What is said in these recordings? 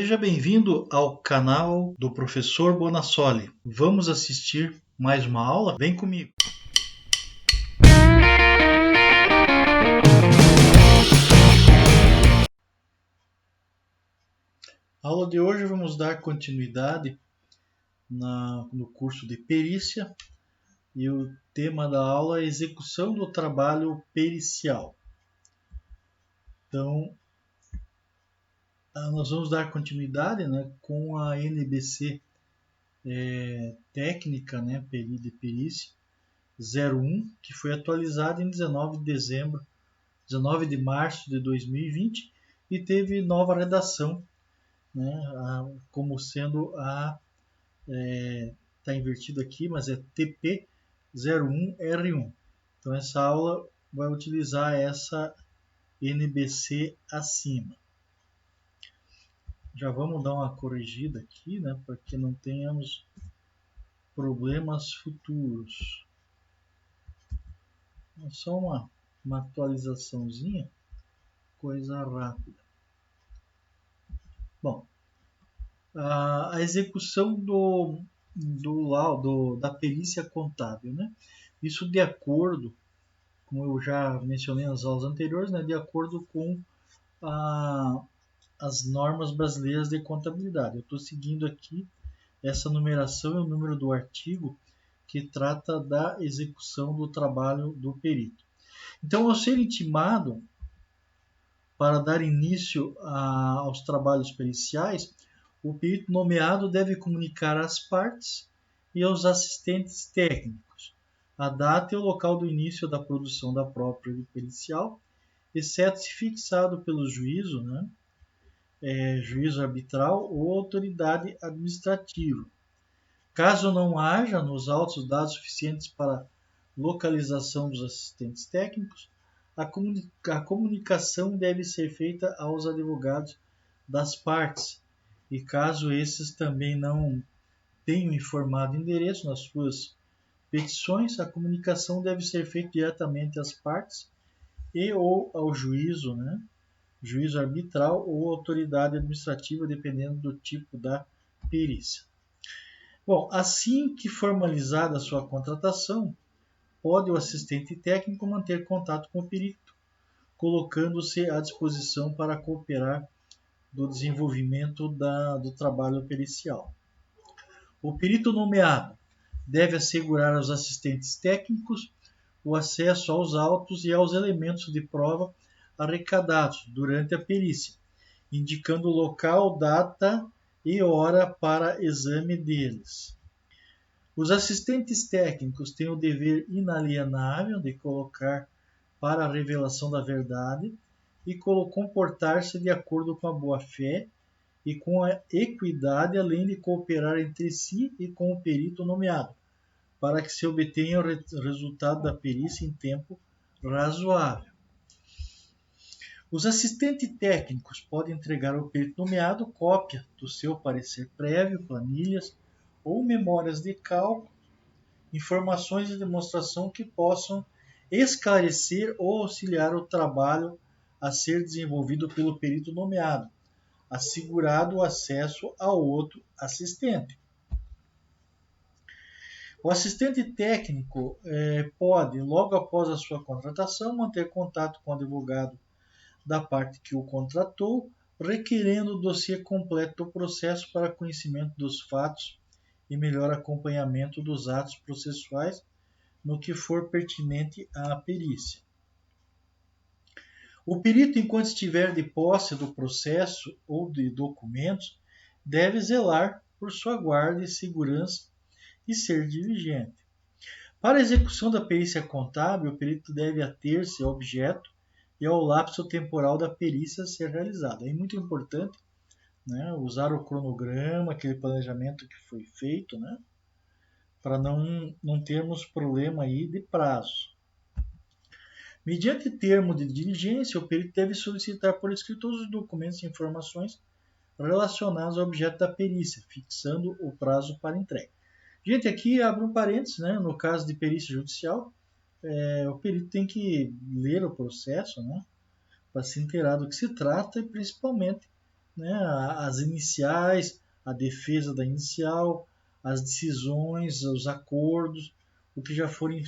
Seja bem-vindo ao canal do Professor Bonassoli. Vamos assistir mais uma aula? Vem comigo! Na aula de hoje vamos dar continuidade no curso de perícia e o tema da aula é execução do trabalho pericial. Então, nós vamos dar continuidade, com a NBC técnica, de perícia 01, que foi atualizada em 19 de março de 2020 e teve nova redação, como sendo está invertido aqui, mas é TP01R1. Então essa aula vai utilizar essa NBC acima. Já vamos dar uma corrigida aqui, para que não tenhamos problemas futuros. É só uma atualizaçãozinha, coisa rápida. Bom, a execução da perícia contábil, Isso de acordo, como eu já mencionei nas aulas anteriores, de acordo com as normas brasileiras de contabilidade. Eu estou seguindo aqui essa numeração e o número do artigo que trata da execução do trabalho do perito. Então, ao ser intimado para dar início aos trabalhos periciais, o perito nomeado deve comunicar às partes e aos assistentes técnicos a data e o local do início da produção da prova pericial, exceto se fixado pelo juízo, juízo arbitral ou autoridade administrativa. Caso não haja nos autos dados suficientes para localização dos assistentes técnicos, a comunicação deve ser feita aos advogados das partes, e caso esses também não tenham informado endereço nas suas petições, a comunicação deve ser feita diretamente às partes e ou ao juízo, juízo arbitral ou autoridade administrativa, dependendo do tipo da perícia. Bom, assim que formalizada a sua contratação, pode o assistente técnico manter contato com o perito, colocando-se à disposição para cooperar do desenvolvimento do trabalho pericial. O perito nomeado deve assegurar aos assistentes técnicos o acesso aos autos e aos elementos de prova arrecadados durante a perícia, indicando o local, data e hora para exame deles. Os assistentes técnicos têm o dever inalienável de colocar para a revelação da verdade e comportar-se de acordo com a boa-fé e com a equidade, além de cooperar entre si e com o perito nomeado, para que se obtenha o resultado da perícia em tempo razoável. Os assistentes técnicos podem entregar ao perito nomeado cópia do seu parecer prévio, planilhas ou memórias de cálculo, informações de demonstração que possam esclarecer ou auxiliar o trabalho a ser desenvolvido pelo perito nomeado, assegurado o acesso ao outro assistente. O assistente técnico pode, logo após a sua contratação, manter contato com o advogado da parte que o contratou, requerendo o dossiê completo do processo para conhecimento dos fatos e melhor acompanhamento dos atos processuais no que for pertinente à perícia. O perito, enquanto estiver de posse do processo ou de documentos, deve zelar por sua guarda e segurança e ser diligente. Para a execução da perícia contábil, o perito deve ater-se ao objeto e ao lapso temporal da perícia a ser realizada. É muito importante usar o cronograma, aquele planejamento que foi feito, para não termos problema aí de prazo. Mediante termo de diligência, o perito deve solicitar por escrito todos os documentos e informações relacionados ao objeto da perícia, fixando o prazo para entrega. Gente, aqui abre um parênteses, no caso de perícia judicial, o perito tem que ler o processo, para se inteirar do que se trata e principalmente né, as iniciais, a defesa da inicial, as decisões, os acordos, o que já foram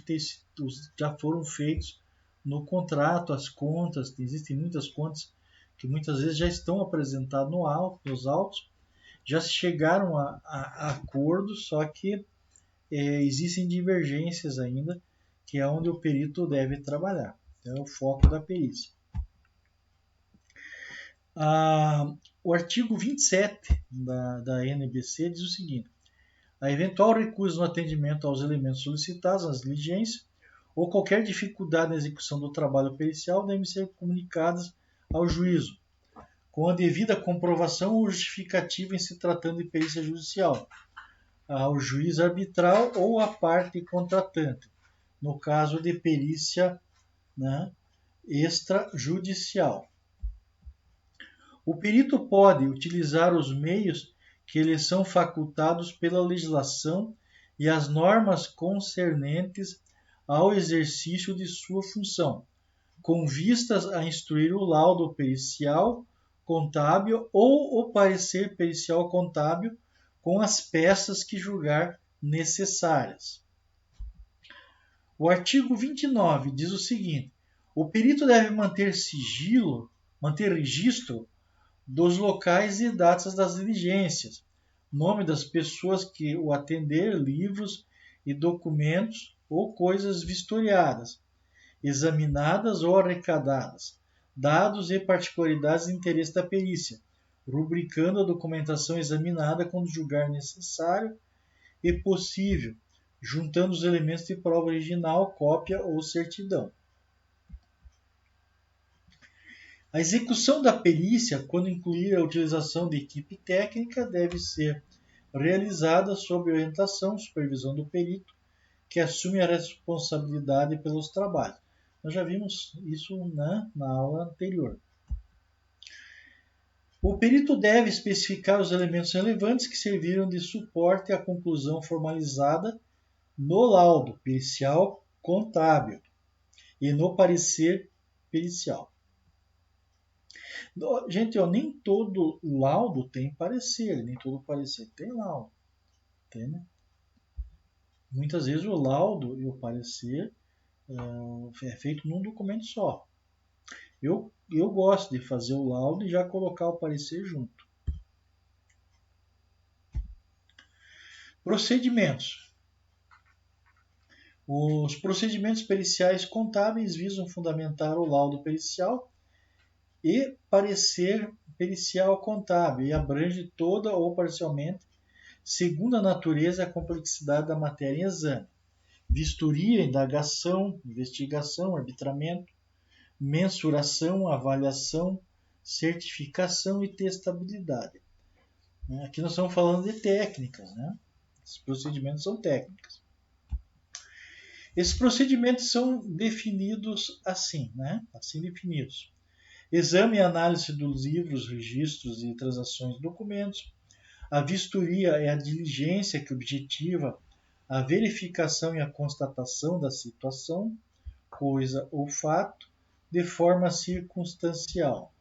feitos no contrato, as contas. Existem muitas contas que muitas vezes já estão apresentadas nos autos, já se chegaram a acordos, só que existem divergências ainda, que é onde o perito deve trabalhar. É o foco da perícia. O artigo 27 da NBC diz o seguinte: a eventual recusa no atendimento aos elementos solicitados nas diligências ou qualquer dificuldade na execução do trabalho pericial devem ser comunicadas ao juízo, com a devida comprovação ou justificativa em se tratando de perícia judicial, ao juiz arbitral ou à parte contratante, no caso de perícia, né, extrajudicial. O perito pode utilizar os meios que lhe são facultados pela legislação e as normas concernentes ao exercício de sua função, com vistas a instruir o laudo pericial contábil ou o parecer pericial contábil com as peças que julgar necessárias. O artigo 29 diz o seguinte: o perito deve manter registro dos locais e datas das diligências, nome das pessoas que o atender, livros e documentos ou coisas vistoriadas, examinadas ou arrecadadas, dados e particularidades de interesse da perícia, rubricando a documentação examinada quando julgar necessário e possível, juntando os elementos de prova original, cópia ou certidão. A execução da perícia, quando incluir a utilização de equipe técnica, deve ser realizada sob orientação e supervisão do perito, que assume a responsabilidade pelos trabalhos. Nós já vimos isso na aula anterior. O perito deve especificar os elementos relevantes que serviram de suporte à conclusão formalizada no laudo pericial contábil e no parecer pericial. Gente, nem todo laudo tem parecer, nem todo parecer tem laudo. Entende? Muitas vezes o laudo e o parecer é feito num documento só. Eu gosto de fazer o laudo e já colocar o parecer junto. Procedimentos. Os procedimentos periciais contábeis visam fundamentar o laudo pericial e parecer pericial contábil e abrange toda ou parcialmente, segundo a natureza e a complexidade da matéria em exame. Vistoria, indagação, investigação, arbitramento, mensuração, avaliação, certificação e testabilidade. Aqui nós estamos falando de técnicas, né? Esses procedimentos são técnicas. Esses procedimentos são definidos assim, né? Assim definidos. Exame e análise dos livros, registros e transações de documentos. A vistoria é a diligência que objetiva a verificação e a constatação da situação, coisa ou fato, de forma circunstancial.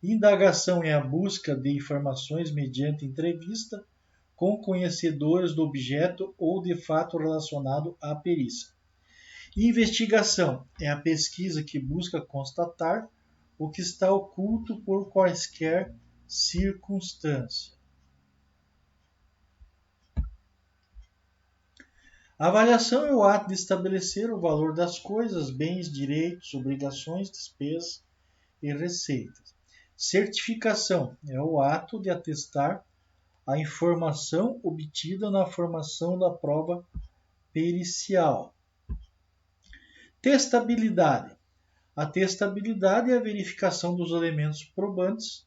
Indagação é a busca de informações mediante entrevista com conhecedores do objeto ou de fato relacionado à perícia. Investigação é a pesquisa que busca constatar o que está oculto por quaisquer circunstância. A avaliação é o ato de estabelecer o valor das coisas, bens, direitos, obrigações, despesas e receitas. Certificação é o ato de atestar a informação obtida na formação da prova pericial. Testabilidade. A testabilidade é a verificação dos elementos probantes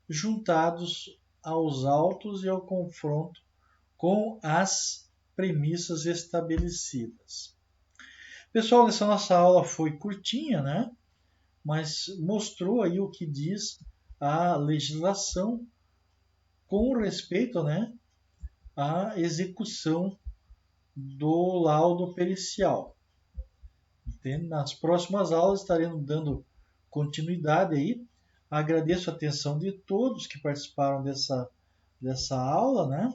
juntados aos autos e ao confronto com as premissas estabelecidas. Pessoal, essa nossa aula foi curtinha, né? Mas mostrou aí o que diz a legislação com respeito, né, à execução do laudo pericial. Entende? Nas próximas aulas estaremos dando continuidade aí Agradeço a atenção de todos que participaram dessa aula, né?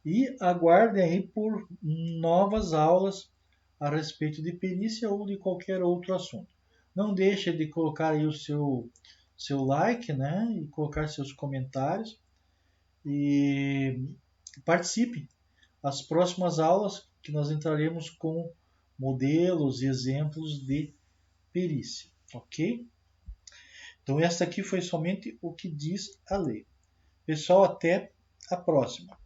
E aguardem aí por novas aulas a respeito de perícia ou de qualquer outro assunto. Não deixe de colocar aí o seu like, né? E colocar seus comentários e participe. As próximas aulas que nós entraremos com modelos e exemplos de perícia, ok? Então esta aqui foi somente o que diz a lei. Pessoal, até a próxima.